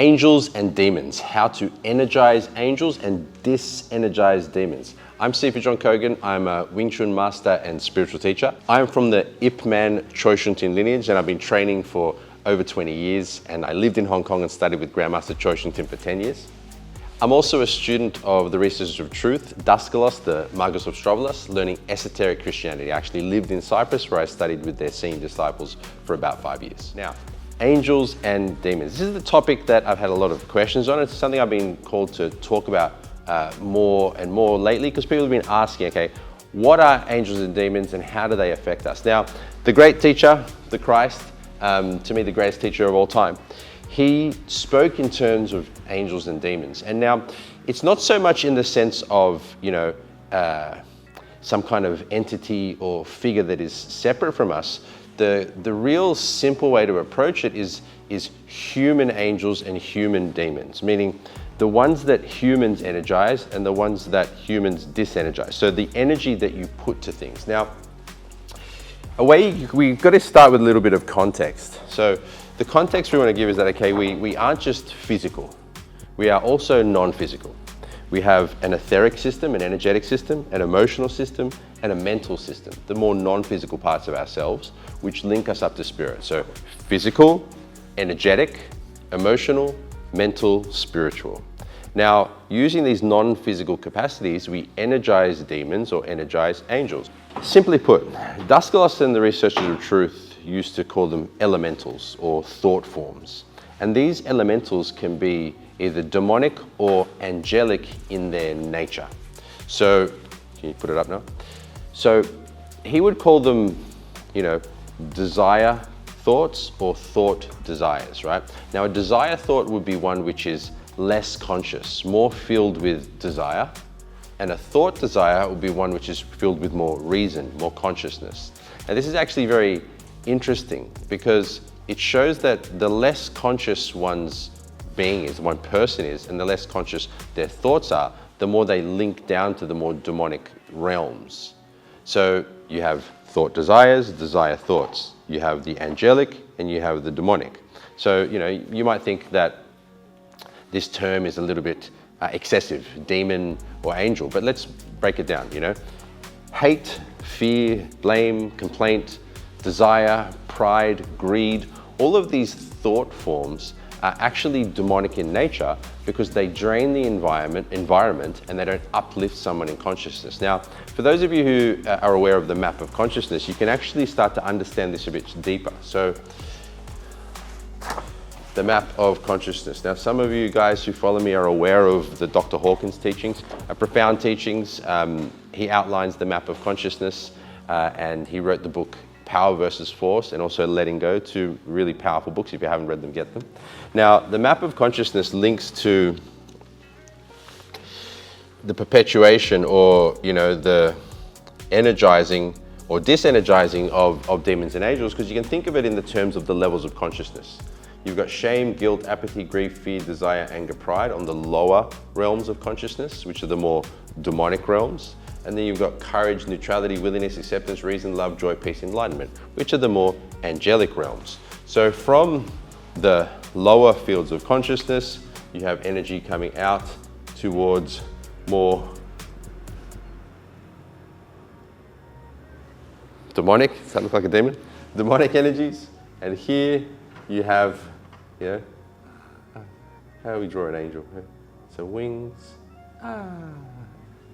Angels and demons, how to energize angels and dis-energize demons. I'm Sifu John Kogan. I'm a Wing Chun master and spiritual teacher. I'm from the Ip Man Choi Shun Tin lineage, and I've been training for over 20 years, and I lived in Hong Kong and studied with Grandmaster Choi Shun Tin for 10 years. I'm also a student of the Researchers of Truth, Daskalos, the Magos of Strovolos, learning esoteric Christianity. I actually lived in Cyprus, where I studied with their senior disciples for about 5 years. Now, angels and demons. This is the topic that I've had a lot of questions on. It's something I've been called to talk about more and more lately, because people have been asking, okay, what are angels and demons and how do they affect us? Now, the great teacher, the Christ, to me the greatest teacher of all time, he spoke in terms of angels and demons. And now, it's not so much in the sense of, some kind of entity or figure that is separate from us. The real simple way to approach it is human angels and human demons, meaning the ones that humans energize and the ones that humans disenergize. So the energy that you put to things. Now, we've got to start with a little bit of context. So the context we want to give is that, okay, we aren't just physical, we are also non-physical. We have an etheric system, an energetic system, an emotional system, and a mental system, the more non-physical parts of ourselves, which link us up to spirit. So physical, energetic, emotional, mental, spiritual. Now, using these non-physical capacities, we energize demons or energize angels. Simply put, Daskalos and the Researchers of Truth used to call them elementals or thought forms. And these elementals can be either demonic or angelic in their nature. So, can you put it up now? So he would call them, desire thoughts or thought desires, right? Now, a desire thought would be one which is less conscious, more filled with desire. And a thought desire would be one which is filled with more reason, more consciousness. Now, this is actually very interesting because it shows that the less conscious one's being is, one person is, and the less conscious their thoughts are, the more they link down to the more demonic realms. So you have thought desires, desire thoughts. You have the angelic and you have the demonic. So, you might think that this term is a little bit excessive, demon or angel, but let's break it down, Hate, fear, blame, complaint, desire, pride, greed, all of these thought forms are actually demonic in nature because they drain the environment and they don't uplift someone in consciousness. Now, for those of you who are aware of the map of consciousness, you can actually start to understand this a bit deeper. So, the map of consciousness. Now, some of you guys who follow me are aware of the Dr. Hawkins teachings, profound teachings. He outlines the map of consciousness and he wrote the book Power versus Force, and also Letting Go, two really powerful books. If you haven't read them, get them. Now, the map of consciousness links to the perpetuation or, the energizing or disenergizing of demons and angels, because you can think of it in the terms of the levels of consciousness. You've got shame, guilt, apathy, grief, fear, desire, anger, pride on the lower realms of consciousness, which are the more demonic realms. And then you've got courage, neutrality, willingness, acceptance, reason, love, joy, peace, enlightenment, which are the more angelic realms. So from the lower fields of consciousness, you have energy coming out towards more demonic, does that look like a demon? Demonic energies. And here you have, how do we draw an angel? So wings.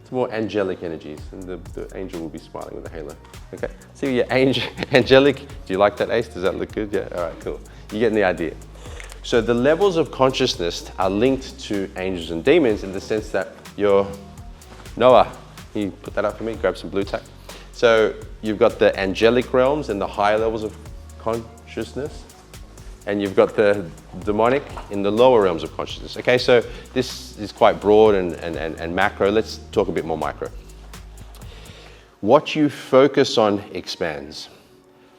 It's more angelic energies, and the angel will be smiling with a halo. Okay, so your angelic, do you like that, Ace? Does that look good? Yeah, all right, cool. You're getting the idea. So the levels of consciousness are linked to angels and demons in the sense that Noah, can you put that up for me? Grab some blue tack. So you've got the angelic realms and the higher levels of consciousness, and you've got the demonic in the lower realms of consciousness. Okay, so this is quite broad and macro. Let's talk a bit more micro. What you focus on expands.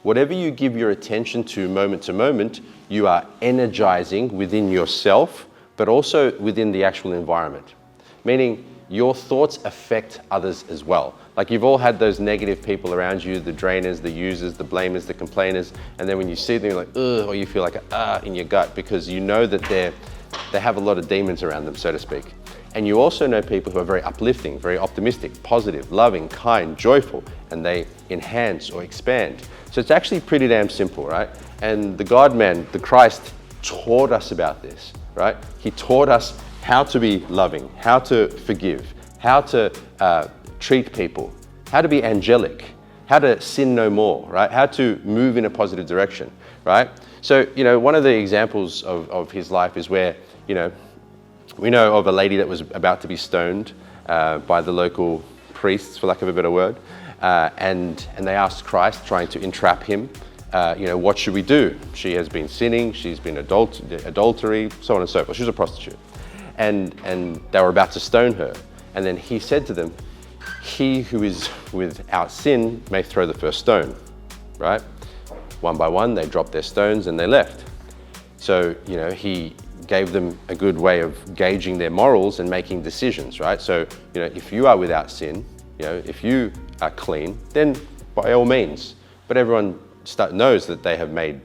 Whatever you give your attention to moment, you are energizing within yourself, but also within the actual environment. Meaning your thoughts affect others as well. Like you've all had those negative people around you, the drainers, the users, the blamers, the complainers, and then when you see them, you're like, ugh, or you feel like in your gut because you know that they have a lot of demons around them, so to speak. And you also know people who are very uplifting, very optimistic, positive, loving, kind, joyful, and they enhance or expand. So it's actually pretty damn simple, right? And the God-man, the Christ, taught us about this, right? He taught us how to be loving, how to forgive, how to treat people, how to be angelic, how to sin no more, right? How to move in a positive direction, right? So, one of the examples of his life is where, we know of a lady that was about to be stoned by the local priests, for lack of a better word, and they asked Christ, trying to entrap him, what should we do? She has been sinning, she's been adultery, so on and so forth. She was a prostitute. And they were about to stone her. And then he said to them, he who is without sin may throw the first stone, right? One by one, they dropped their stones and they left. So, he gave them a good way of gauging their morals and making decisions, right? So, if you are without sin, if you are clean, then by all means. But everyone knows that they have made,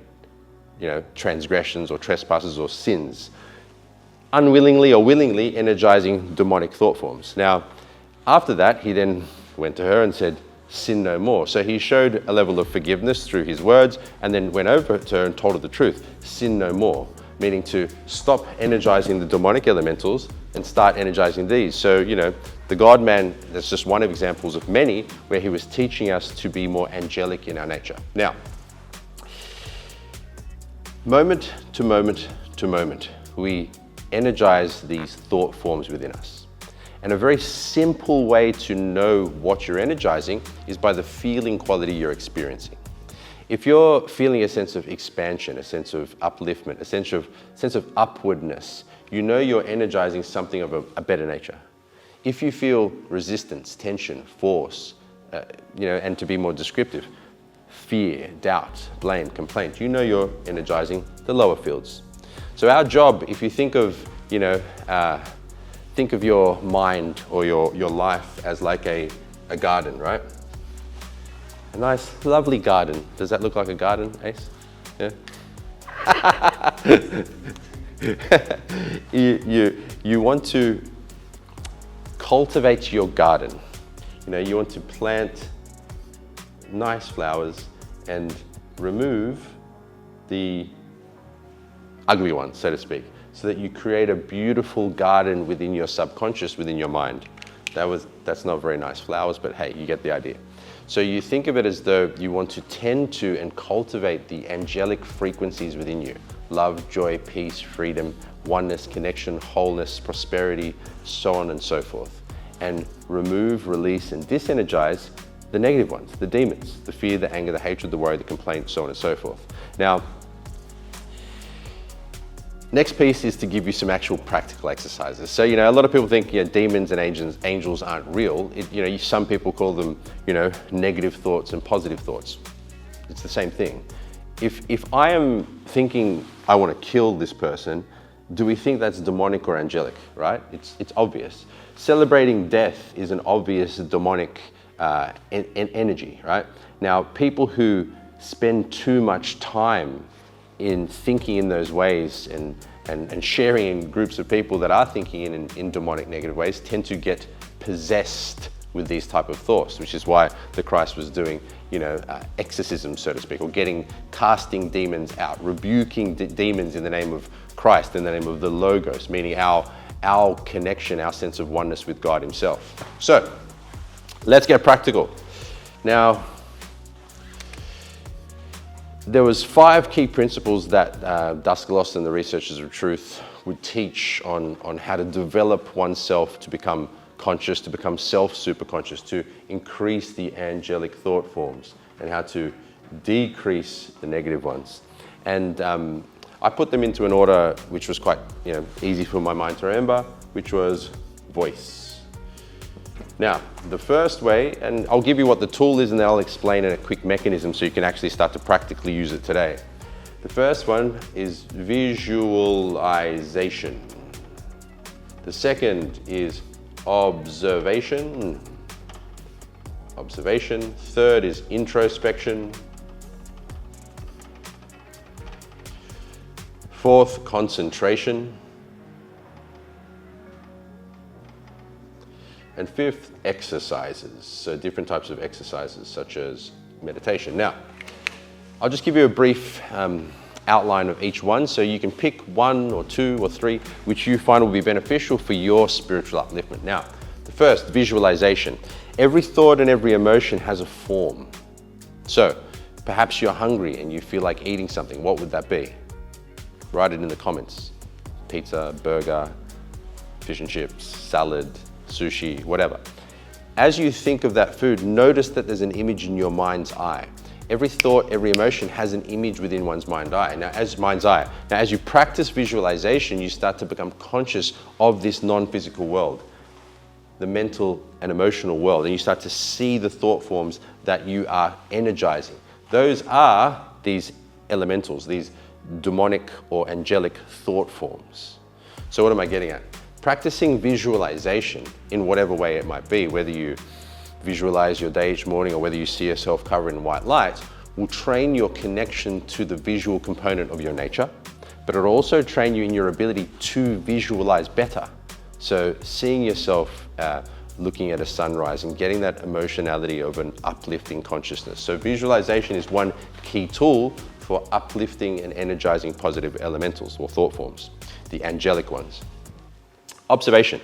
transgressions or trespasses or sins, unwillingly or willingly energizing demonic thought forms. Now, after that, he then went to her and said, sin no more. So he showed a level of forgiveness through his words and then went over to her and told her the truth, sin no more, meaning to stop energizing the demonic elementals and start energizing these. So, the God-man, that's just one of examples of many where he was teaching us to be more angelic in our nature. Now, moment to moment to moment, we energize these thought forms within us. And a very simple way to know what you're energizing is by the feeling quality you're experiencing. If you're feeling a sense of expansion, a sense of upliftment, a sense of upwardness, you're energizing something of a better nature. If you feel resistance, tension, force, and to be more descriptive, fear, doubt, blame, complaint, you're energizing the lower fields. So our job, if you think of, think of your mind or your life as like a garden, right? A nice, lovely garden. Does that look like a garden, Ace? Yeah. You want to cultivate your garden. You want to plant nice flowers and remove the ugly ones, so to speak, so that you create a beautiful garden within your subconscious, within your mind. That's not very nice flowers, but hey, you get the idea. So you think of it as though you want to tend to and cultivate the angelic frequencies within you. Love, joy, peace, freedom, oneness, connection, wholeness, prosperity, so on and so forth. And remove, release, and disenergize the negative ones, the demons, the fear, the anger, the hatred, the worry, the complaint, so on and so forth. Now, next piece is to give you some actual practical exercises. So, a lot of people think, demons and angels aren't real. Some people call them, negative thoughts and positive thoughts. It's the same thing. If I am thinking I want to kill this person, do we think that's demonic or angelic, right? It's obvious. Celebrating death is an obvious demonic energy, right? Now, people who spend too much time in thinking in those ways and sharing in groups of people that are thinking in demonic negative ways tend to get possessed with these type of thoughts, which is why the Christ was doing, exorcism, so to speak, or casting demons out, rebuking demons in the name of Christ, in the name of the Logos, meaning our connection, our sense of oneness with God himself. So let's get practical. Now, there was 5 key principles that Daskalos and the Researchers of Truth would teach on how to develop oneself to become conscious, to become self-superconscious, to increase the angelic thought forms, and how to decrease the negative ones. And I put them into an order which was quite easy for my mind to remember, which was voice. Now, the first way, and I'll give you what the tool is and then I'll explain a quick mechanism so you can actually start to practically use it today. The first one is visualization. The second is observation. Third is introspection. Fourth, concentration. And fifth, exercises. So different types of exercises such as meditation. Now, I'll just give you a brief outline of each one so you can pick one or two or three which you find will be beneficial for your spiritual upliftment. Now, the first, visualization. Every thought and every emotion has a form. So perhaps you're hungry and you feel like eating something. What would that be? Write it in the comments. Pizza, burger, fish and chips, salad, sushi, whatever. As you think of that food, notice that there's an image in your mind's eye. Every thought, every emotion has an image within one's mind's eye. Now, as you practice visualization, you start to become conscious of this non-physical world, the mental and emotional world, and you start to see the thought forms that you are energizing. Those are these elementals, these demonic or angelic thought forms. So what am I getting at? Practicing visualization in whatever way it might be, whether you visualize your day each morning or whether you see yourself covered in white light, will train your connection to the visual component of your nature, but it'll also train you in your ability to visualize better. So seeing yourself looking at a sunrise and getting that emotionality of an uplifting consciousness. So visualization is one key tool for uplifting and energizing positive elementals or thought forms, the angelic ones. Observation.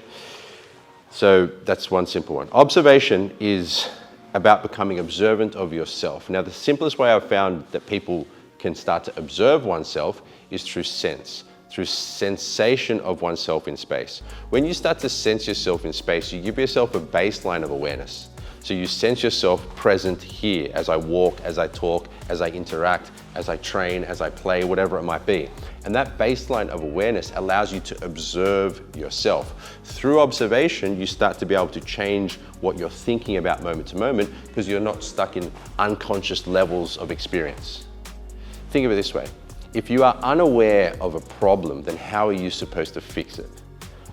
So that's one simple one. Observation is about becoming observant of yourself. Now, the simplest way I've found that people can start to observe oneself is through sense, through sensation of oneself in space. When you start to sense yourself in space, you give yourself a baseline of awareness. So you sense yourself present here as I walk, as I talk, as I interact, as I train, as I play, whatever it might be. And that baseline of awareness allows you to observe yourself. Through observation, you start to be able to change what you're thinking about moment to moment because you're not stuck in unconscious levels of experience. Think of it this way. If you are unaware of a problem, then how are you supposed to fix it?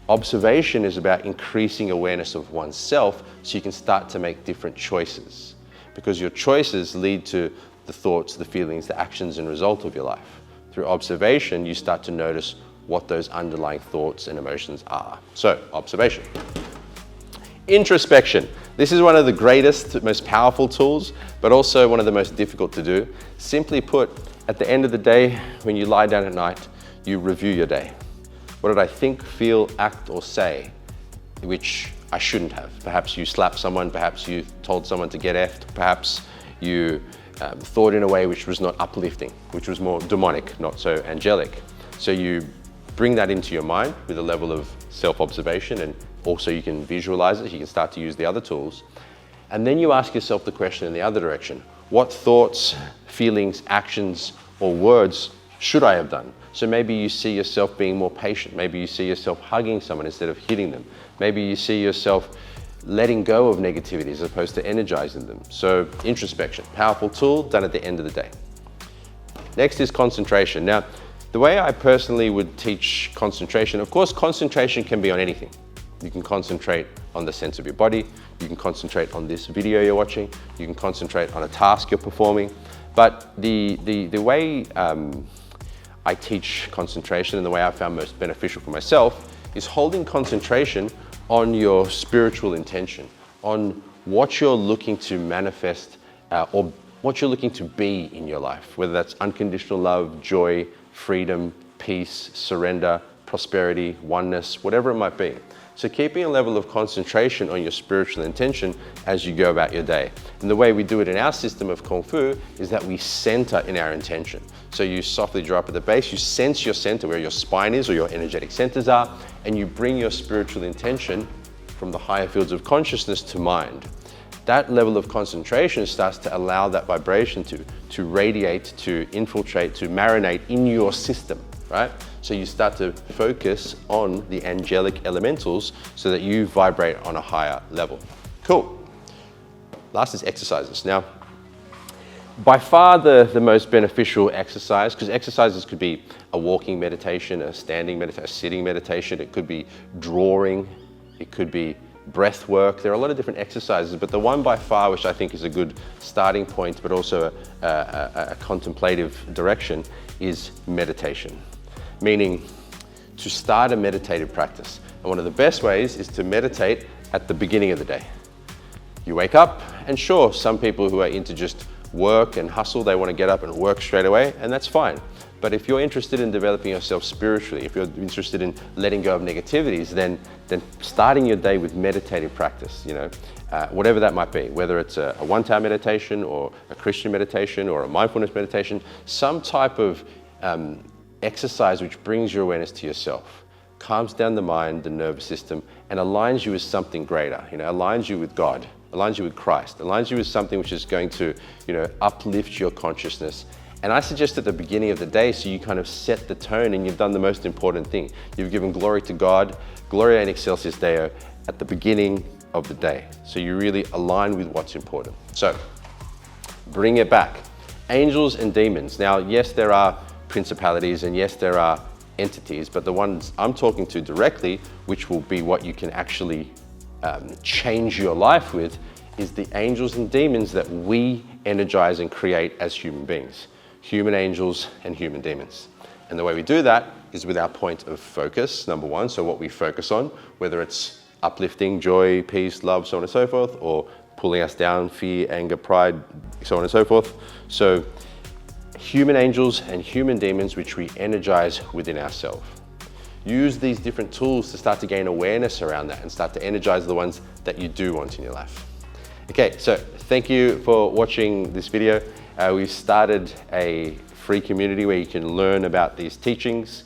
Observation is about increasing awareness of oneself so you can start to make different choices, because your choices lead to the thoughts, the feelings, the actions and result of your life. Through observation, you start to notice what those underlying thoughts and emotions are. So, observation. Introspection. This is one of the greatest, most powerful tools, but also one of the most difficult to do. Simply put, at the end of the day, when you lie down at night, you review your day. What did I think, feel, act, or say, which I shouldn't have? Perhaps you slapped someone, perhaps you told someone to get effed, perhaps you thought in a way which was not uplifting, which was more demonic, not so angelic. So you bring that into your mind with a level of self-observation, and also you can visualize it, you can start to use the other tools. And then you ask yourself the question in the other direction. What thoughts, feelings, actions, or words should I have done? So maybe you see yourself being more patient. Maybe you see yourself hugging someone instead of hitting them. Maybe you see yourself letting go of negativity as opposed to energizing them. So introspection, powerful tool, done at the end of the day. Next is concentration. Now, the way I personally would teach concentration, of course, concentration can be on anything. You can concentrate on the sense of your body. You can concentrate on this video you're watching. You can concentrate on a task you're performing. But the way I teach concentration and the way I found most beneficial for myself is holding concentration on your spiritual intention, on what you're looking to manifest or what you're looking to be in your life, whether that's unconditional love, joy, freedom, peace, surrender, prosperity, oneness, whatever it might be. So keeping a level of concentration on your spiritual intention as you go about your day. And the way we do it in our system of Kung Fu is that we center in our intention. So you softly draw up at the base, you sense your center, where your spine is or your energetic centers are, and you bring your spiritual intention from the higher fields of consciousness to mind. That level of concentration starts to allow that vibration to radiate, to infiltrate, to marinate in your system, right? So you start to focus on the angelic elementals so that you vibrate on a higher level. Cool. Last is exercises. Now, by far the most beneficial exercise, because exercises could be a walking meditation, a standing meditation, a sitting meditation, it could be drawing, it could be breath work. There are a lot of different exercises, but the one by far which I think is a good starting point, but also a contemplative direction, is meditation. Meaning to start a meditative practice. And one of the best ways is to meditate at the beginning of the day. You wake up, and sure, some people who are into just work and hustle, they want to get up and work straight away, and that's fine. But if you're interested in developing yourself spiritually, if you're interested in letting go of negativities, then starting your day with meditative practice, whatever that might be, whether it's a one-time meditation or a Christian meditation or a mindfulness meditation, some type of exercise which brings your awareness to yourself, calms down the mind, the nervous system, and aligns you with something greater, aligns you with God, aligns you with Christ, aligns you with something which is going to, uplift your consciousness. And I suggest at the beginning of the day, so you kind of set the tone and you've done the most important thing. You've given glory to God, Gloria in Excelsis Deo, at the beginning of the day. So you really align with what's important. So bring it back. Angels and demons. Now, yes, there are principalities and yes, there are entities, but the ones I'm talking to directly, which will be what you can actually change your life with, is the angels and demons that we energize and create as human beings. Human angels and human demons. And the way we do that is with our point of focus, number one, so what we focus on, whether it's uplifting, joy, peace, love, so on and so forth, or pulling us down, fear, anger, pride, so on and so forth. So human angels and human demons, which we energize within ourselves. Use these different tools to start to gain awareness around that and start to energize the ones that you do want in your life. Okay, so thank you for watching this video. We've started a free community where you can learn about these teachings.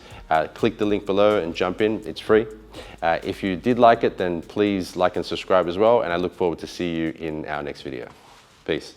Click the link below and jump in, it's free. If you did like it, then please like and subscribe as well, and I look forward to see you in our next video. Peace.